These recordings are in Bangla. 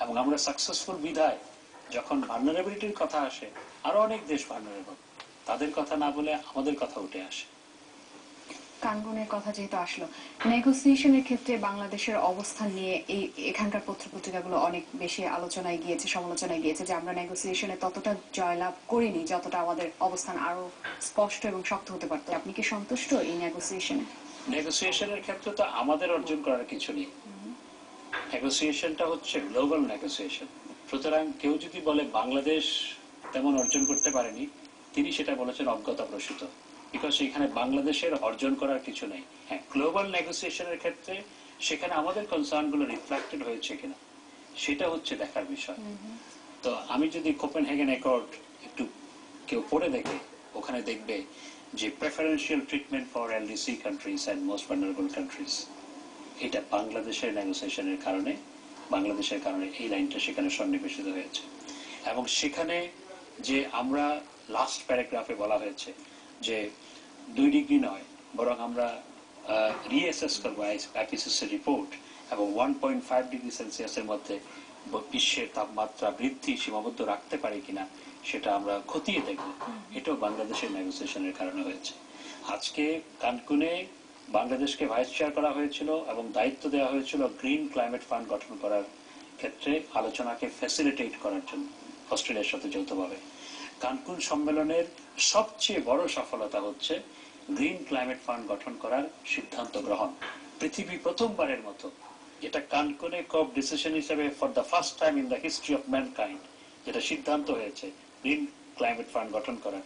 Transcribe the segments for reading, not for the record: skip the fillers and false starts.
এবং আমরা সাকসেসফুল বিধায় যখন ভালনারেবিলিটির কথা আসে আরো অনেক দেশ ভালনারেবল, তাদের কথা না বলে আমাদের কথা উঠে আসে। কানগুনের কথা যেহেতু আসলো, নেগোসিয়েশনের ক্ষেত্রে বাংলাদেশের অবস্থান নিয়ে এখানকার পত্রপত্রিকাগুলো অনেক বেশি আলোচনায় গিয়েছে, সমালোচনায় গিয়েছে যে আমরা নেগোসিয়েশনে ততটা জয়লাভ করিনি যতটা আমাদের অবস্থান আরো স্পষ্ট এবং শক্ত হতে পারত। আপনি কি সন্তুষ্ট এই নেগোসিয়েশনে? নেগোসিয়েশনের ক্ষেত্রে তো আমাদের অর্জন করার কিছু নেই। নেগোসিয়েশনটা হচ্ছে গ্লোবাল নেগোসিয়েশন। সুতরাং কেউ যদি বলে বাংলাদেশ তেমন অর্জন করতে পারেনি, তিনি সেটা বলেছেন অজ্ঞতাপ্রসূত, বিকজ এখানে বাংলাদেশের অর্জন করার কিছু নেই। হ্যাঁ, গ্লোবাল নেগোসিয়েশনের ক্ষেত্রে সেখানে আমাদের কনসার্ন গুলো রিফ্লেক্টেড হয়েছে কিনা সেটা হচ্ছে দেখার বিষয়। তো আমি যদি কোপেনহেগেন অ্যাকর্ড একটু কেউ পড়ে দেখে, ওখানে দেখবে যে preferential treatment for LDC countries and most vulnerable countries, এটা বাংলাদেশের নেগোসিয়েশনের কারণে, বাংলাদেশের কারণে এই লাইনটা সেখানে সন্নিবেশিত হয়েছে। এবং সেখানে যে আমরা লাস্ট প্যারাগ্রাফে বলা হয়েছে যে 2 ডিগ্রি নয়, বরং আমরা রিঅ্যাসেস করবো আইপিসিসির রিপোর্ট এবং 1.5 ডিগ্রি সেলসিয়াসের মধ্যে বিশ্বের তাপমাত্রা বৃদ্ধি সীমাবদ্ধ রাখতে পারি কিনা সেটা আমরা খতিয়ে দেখব, এটাও বাংলাদেশের নেগোসিয়েশনের কারণে হয়েছে। আজকে কানকুনে বাংলাদেশকে ভাইস চেয়ার করা হয়েছিল এবং দায়িত্ব দেওয়া হয়েছিল গ্রিন ক্লাইমেট ফান্ড গঠন করার ক্ষেত্রে আলোচনাকে ফ্যাসিলিটেট করার জন্য অস্ট্রেলিয়ার সাথে যৌথভাবে। কানকুন সম্মেলনের সবচেয়ে বড় সফলতা হচ্ছে গ্রিন ক্লাইমেট ফান্ড গঠন করার সিদ্ধান্ত গ্রহণ। পৃথিবী প্রথমবারের মতো, এটা কানকুনে কপ ডিসিশন হিসেবে for the first time in the history of mankind যেটা সিদ্ধান্ত হয়েছে গ্রিন ক্লাইমেট ফান্ড গঠন করার,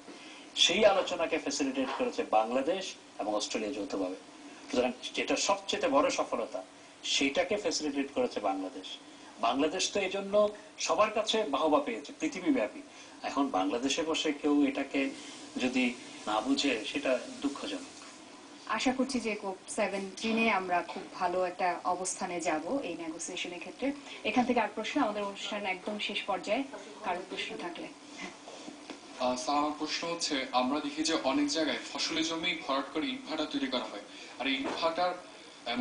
সেই আলোচনাকে ফ্যাসিলিটেট করেছে বাংলাদেশ এবং অস্ট্রেলিয়া যৌথভাবে। সুতরাং যেটা সবচেয়ে বড় সফলতা, সেইটাকে ফ্যাসিলিটেট করেছে বাংলাদেশ। বাংলাদেশ তো এই জন্য সবার কাছে বাহবা পেয়েছে পৃথিবীব্যাপী। এখন বাংলাদেশে বসে কেউ এটাকে যদি না বুঝে সেটা দুঃখজনক। আশা করছি যে COP17 আমরা খুব ভালো একটা অবস্থানে যাব এই নেগোসিয়েশনের ক্ষেত্রে। এখান থেকে আর প্রশ্ন, আমাদের অনুষ্ঠান একদম শেষ পর্যায়ে, কারো প্রশ্ন থাকলে। আমার প্রশ্ন হচ্ছে, আমরা দেখি যে অনেক জায়গায় ফসলি জমি ভরাট করে ইটভাটা তৈরি করা হয়, আর এই ইটভাটার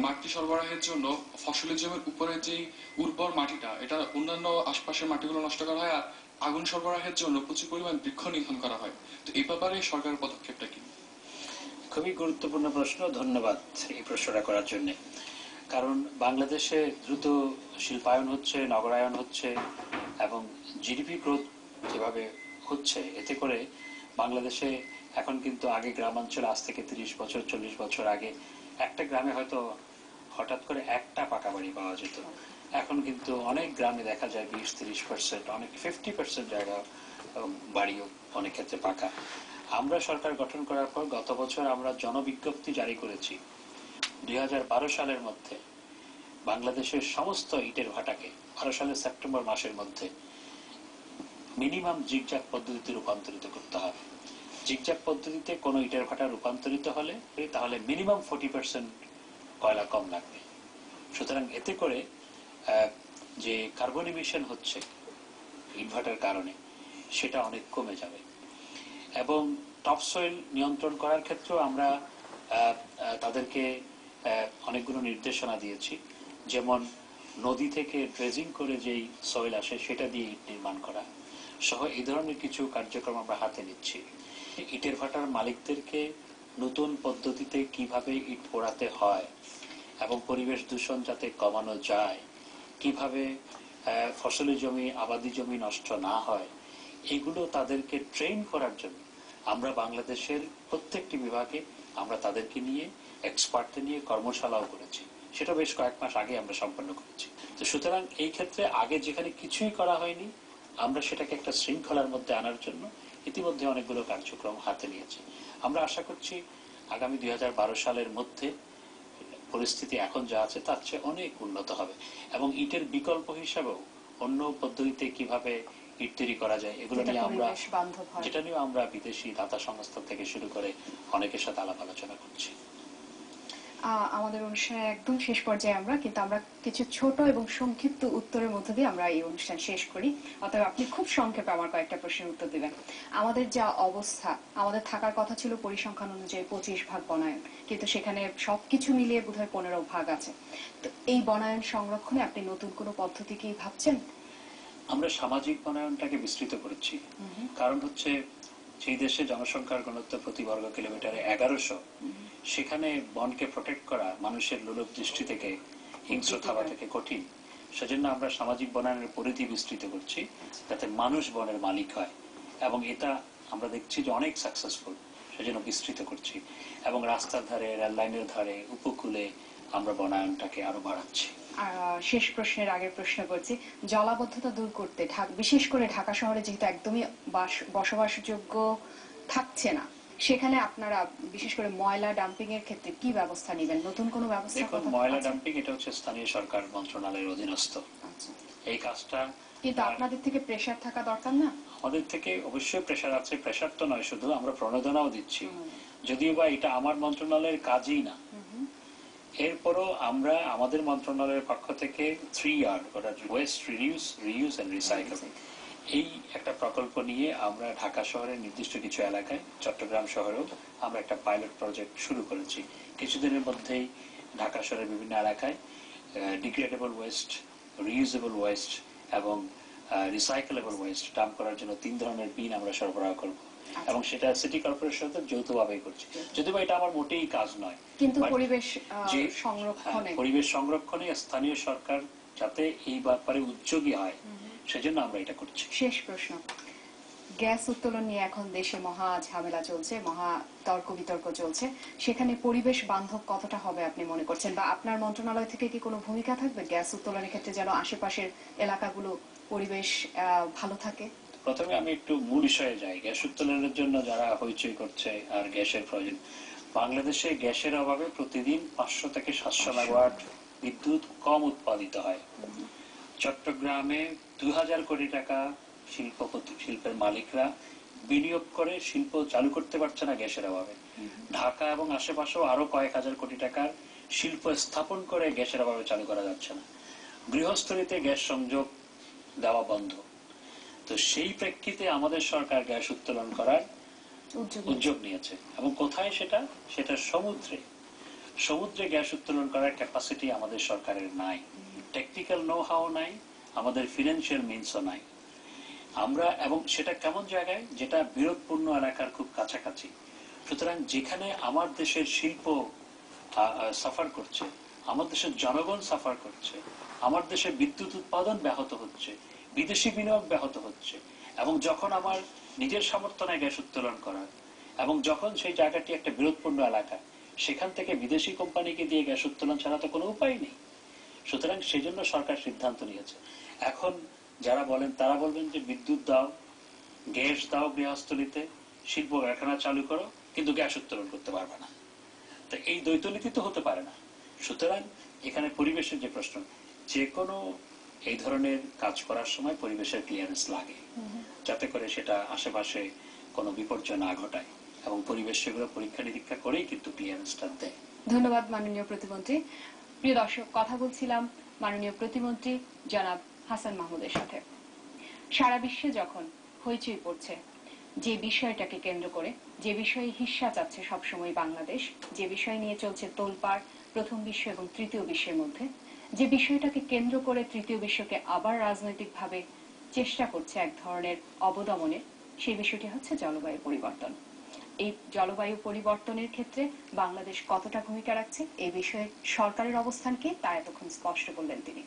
মাটি সরবরাহের জন্য ফসলি জমির উপরে যে উর্বর মাটিটা, এটা অন্যান্য আশপাশের মাটিগুলো নষ্ট করা হয়, আর আগুন সরবরাহের জন্য প্রচুর পরিমাণ বৃক্ষ নিধন করা হয়। তো এই ব্যাপারে সরকারের পদক্ষেপটা কি? খুবই গুরুত্বপূর্ণ প্রশ্ন, ধন্যবাদ এই প্রশ্নটা করার জন্য। কারণ বাংলাদেশে দ্রুত শিল্পায়ন হচ্ছে, নগরায়ন হচ্ছে এবং জিডিপি গ্রোথ যেভাবে হচ্ছে, এতে করে বাংলাদেশে এখন কিন্তু আগে গ্রামাঞ্চলে আজ থেকে 30 বছর 40 বছর আগে একটা গ্রামে হয়তো হঠাৎ করে একটা পাকা বাড়ি পাওয়া যেত। এখন কিন্তু অনেক গ্রামে দেখা যায় 20-30%, অনেক 50% জায়গা বাড়িও অনেক ক্ষেত্রে পাকা। আমরা সরকার গঠন করার পর গত বছর আমরা জনবিজ্ঞপ্তি জারি করেছি 2012 সালের মধ্যে বাংলাদেশের সমস্ত ইটের ভাটাকে 12 সালের সেপ্টেম্বর মাসের মধ্যে মিনিমাম জিগজ্যাগ পদ্ধতিতে রূপান্তরিত করতে হবে। জিগজ্যাগ পদ্ধতিতে কোনো ইটের ভাটা রূপান্তরিত হলে তাহলে মিনিমাম 40% কয়লা কম লাগবে। সুতরাং এতে করে যে কার্বন ইমিশন হচ্ছে ইটভাটার কারণে সেটা অনেক কমে যাবে। এবং টপসয়েল নিয়ন্ত্রণ করার ক্ষেত্রেও আমরা তাদেরকে অনেকগুলো নির্দেশনা দিয়েছি, যেমন নদী থেকে ড্রেজিং করে যেই সয়েল আসে সেটা দিয়ে ইট নির্মাণ করা সহ এই ধরনের কিছু কার্যক্রম আমরা হাতে নিচ্ছি। ইটের ভাটার মালিকদেরকে নতুন পদ্ধতিতে কিভাবে ইট পোড়াতে হয় এবং পরিবেশ দূষণ যাতে কমানো যায়, কিভাবে ফসলি জমি আবাদি জমি নষ্ট না হয়, এগুলো তাদেরকে ট্রেন করার জন্য আমরা বাংলাদেশের প্রত্যেকটি বিভাগে আমরা তাদেরকে নিয়ে এক্সপার্টদের নিয়ে কর্মশালাও করেছি। সেটা বেশ কয়েক মাস আগে আমরা সম্পন্ন করেছি। তো সুতরাং এই ক্ষেত্রে আগে যেখানে কিছুই করা হয়নি, আমরা সেটাকে একটা শৃঙ্খলার মধ্যে আনার জন্য ইতিমধ্যে অনেকগুলো কার্যক্রম হাতে নিয়েছি। আমরা আশা করছি আগামী 2012 সালের মধ্যে পরিস্থিতি এখন যা আছে তার চেয়ে অনেক উন্নত হবে এবং ইটের বিকল্প হিসাবেও অন্য পদ্ধতিতে কিভাবে ইট তৈরি করা যায় এগুলো নিয়ে আমরা, যেটা নিয়ে আমরা বিদেশি দাতা সংস্থা থেকে শুরু করে অনেকের সাথে আলাপ আলোচনা করছি। আমাদের অনুষ্ঠানের একদম শেষ পর্যায়ে আমরা, কিন্তু আমরা কিছু ছোট এবং সংক্ষিপ্ত উত্তরের মধ্যে দিয়ে আমরা এই অনুষ্ঠান শেষ করি। অতএব আপনি খুব সংক্ষেপে আমার কয়েকটা প্রশ্নের উত্তর দিবেন। আমাদের যা অবস্থা, আমাদের থাকার কথা ছিল পরিসংখ্যান অনুযায়ী 25 ভাগ বনায়ন, কিন্তু সেখানে সবকিছু মিলিয়ে বোধহয় 15 ভাগ আছে। তো এই বনায়ন সংরক্ষণে আপনি নতুন কোনো পদ্ধতি কি ভাবছেন? আমরা সামাজিক বনায়নটাকে বিস্তৃত করছি। কারণ হচ্ছে যেই দেশে জনসংখ্যার ঘনত্ব প্রতি বর্গ কিলোমিটারে 1100, সেখানে বনকে প্রোটেক্ট করা মানুষের লোলুপ দৃষ্টি থেকে, হিংস্র থাবা থেকে কঠিন। সেজন্য আমরা সামাজিক বনায়নের পরিধি বিস্তৃত করছি যাতে মানুষ বনের মালিক হয়, এবং এটা আমরা দেখছি যে অনেক সাকসেসফুল। সেজন্য বিস্তৃত করছি, এবং রাস্তার ধারে, রেল লাইনের ধারে, উপকূলে আমরা বনায়নটাকে আরো বাড়াচ্ছি। শেষ প্রশ্নের আগের প্রশ্ন করছি, জলাবদ্ধতা দূর করতে বিশেষ করে ঢাকা শহরে যেহেতু একদমই বসবাসযোগ্য থাকছে না, সেখানে আপনারা বিশেষ করে ময়লা ডাম্পিং এর ক্ষেত্রে কি ব্যবস্থা নেবেন? নতুন কোনো ব্যবস্থা? দেখুন, ময়লা ডাম্পিং এটা হচ্ছে স্থানীয় সরকার মন্ত্রণালয়ের অধীনস্থ। আচ্ছা, এই কাজটা কিন্তু আপনাদের থেকে প্রেসার থাকা দরকার না? আমাদের থেকে অবশ্যই প্রেসার আছে। প্রেসার তো নয়, শুধু আমরা প্রণোদনাও দিচ্ছি, যদিও বা এটা আমার মন্ত্রণালয়ের কাজই না। এরপরও আমরা আমাদের মন্ত্রণালয়ের পক্ষ থেকে 3R, West, reuse and recycle, এই একটা প্রকল্প নিয়ে আমরা ঢাকা শহরের নির্দিষ্ট কিছু এলাকায়, চট্টগ্রাম শহরেও আমরা একটা পাইলট প্রজেক্ট শুরু করেছি। কিছুদিনের মধ্যেই ঢাকা শহরের বিভিন্ন এলাকায় ডিগ্রেডেবল ওয়েস্ট, রিউজেবল ওয়েস্ট এবং রিসাইকেলেবল ওয়েস্ট ডাম্প করার জন্য 3 ধরনের বিন আমরা সরবরাহ করব, এবং সেটা সিটি কর্পোরেশনের সাথে যৌথভাবেই করছি। যদিও এটা আমার মোটেই কাজ নয়, কিন্তু পরিবেশ সংরক্ষণে, পরিবেশ সংরক্ষণে স্থানীয় সরকার যাতে এই ব্যাপারে উদ্যোগী হয়, সেজন্য আমরা এটা করছি। শেষ প্রশ্ন, গ্যাস উত্তোলন নিয়ে এখন দেশে মহা ঝামেলা চলছে, মহা তর্ক বিতর্ক চলছে, সেখানে পরিবেশ বান্ধব কতটা হবে আপনি মনে করছেন, বা আপনার মন্ত্রণালয় থেকে কি কোনো ভূমিকা থাকবে গ্যাস উত্তোলনের ক্ষেত্রে, যেন আশেপাশের এলাকাগুলো পরিবেশ ভালো থাকে? প্রথমে আমি একটু মূল বিষয়ে যাই। গ্যাস উত্তোলনের জন্য যারা হইচই করছে আর গ্যাসের প্রয়োজন, বাংলাদেশে গ্যাসের অভাবে প্রতিদিন 500 থেকে 700 মেগাওয়াট বিদ্যুৎ কম উৎপাদিত হয়। চট্টগ্রামে 2000 কোটি টাকা শিল্পের মালিকরা বিনিয়োগ করে শিল্প চালু করতে পারছে না গ্যাসের অভাবে। ঢাকা এবং আশেপাশেও আরো কয়েক হাজার কোটি টাকার শিল্প স্থাপন করে গ্যাসের অভাবে চালু করা যাচ্ছে না। গৃহস্থলীতে গ্যাস সংযোগ দেওয়া বন্ধ। তো সেই প্রেক্ষিতে আমাদের সরকার গ্যাস উত্তোলন করার উদ্যোগ নিয়েছে, এবং কোথায় সেটা সমুদ্রে গ্যাস উত্তোলন করার ক্যাপাসিটি আমাদের সরকারের নাই, টেকনিক্যাল নো হাও নাই, আমাদের ফিনান্সিয়াল মিনসও নাই। আমরা, এবং সেটা কেমন জায়গায়, যেটা বিরোধপূর্ণ এলাকার খুব কাছাকাছি। সুতরাং যেখানে আমার দেশের শিল্প সাফার করছে, আমার দেশের জনগণ সাফার করছে, আমার দেশে বিদ্যুৎ উৎপাদন ব্যাহত হচ্ছে, বিদেশি বিনিয়োগ ব্যাহত হচ্ছে, এবং যখন আমার নিজের সামর্থ্য নেই গ্যাস উত্তোলন করার, এবং যখন সেই জায়গাটি একটা বিরোধপূর্ণ এলাকা, সেখান থেকে বিদেশি কোম্পানিকে দিয়ে গ্যাস উত্তোলন ছাড়া তো কোনো উপায় নেই। সুতরাং সেই জন্য সরকার সিদ্ধান্ত নিয়েছে। এখন যারা বলেন, তারা বলবেন যে বিদ্যুৎ দাও, গ্যাস দাও, গৃহস্থলীতে শিল্প কারখানা চালু করো, কিন্তু গ্যাস উত্তোলন করতে পারবে না। তো এই দ্বৈতনীতি তো হতে পারে না। সুতরাং এখানে পরিবেশের যে প্রশ্ন, যে কোনো এই ধরনের কাজ করার সময় পরিবেশের ক্লিয়ারেন্স লাগে, যাতে করে সেটা আশেপাশে কোনো বিপর্যয় না ঘটায়, এবং পরিবেশ সেগুলো পরীক্ষা নিরীক্ষা করেই কিন্তু ক্লিয়ারেন্সটা দেয়। ধন্যবাদ মাননীয় প্রতিমন্ত্রী। প্রিয় দর্শক, কথা বলছিলাম মাননীয় প্রতিমন্ত্রী জনাব হাসান মাহমুদের সাথে। সারা বিশ্বে যখন হইচই পড়ছে যে বিষয়টাকে কেন্দ্র করে, যে বিষয়ে হিস্সা চাচ্ছে সবসময় বাংলাদেশ, যে বিষয় নিয়ে চলছে তোলপাড় প্রথম বিশ্ব এবং তৃতীয় বিশ্বের মধ্যে, যে বিষয়টাকে কেন্দ্র করে তৃতীয় বিশ্বকে আবার রাজনৈতিকভাবে চেষ্টা করছে এক ধরনের অবদমনের, সেই বিষয়টি হচ্ছে জলবায়ু পরিবর্তন। এই জলবায়ু পরিবর্তনের ক্ষেত্রে বাংলাদেশ কতটা ভূমিকা রাখছে, এই বিষয়ে সরকারের অবস্থান কি, তা এতক্ষণ স্পষ্ট করলেন তিনি।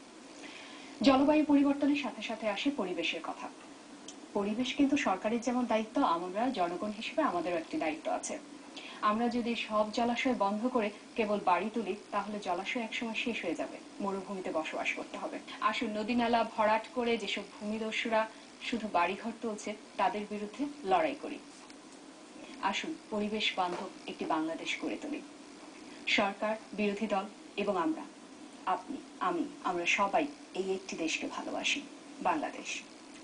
জলবায়ু পরিবর্তনের সাথে সাথে আসে পরিবেশের কথা। পরিবেশ কিন্তু সরকারের যেমন দায়িত্ব, আমরা জনগণ হিসেবে আমাদেরও একটি দায়িত্ব আছে। আমরা যদি সব জলাশয় বন্ধ করে কেবল বাড়ি তুলি, তাহলে জলাশয় একসময় শেষ হয়ে যাবে, মরুভূমিতে বসবাস করতে হবে। আসুন, নদী নালা ভরাট করে যেসব ভূমিদস্যুরা শুধু বাড়িঘর তুলছে, তাদের বিরুদ্ধে লড়াই করি। আসুন, পরিবেশ বান্ধব একটি বাংলাদেশ গড়ে তুলি। সরকার, বিরোধী দল এবং আমরা, আপনি, আমরা সবাই এই একটি দেশকে ভালোবাসি, বাংলাদেশ।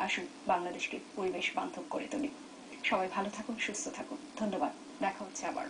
আসুন, বাংলাদেশকে পরিবেশ বান্ধব করে তুলি। সবাই ভালো থাকুন, সুস্থ থাকুন। ধন্যবাদ। দেখা হচ্ছে আবার।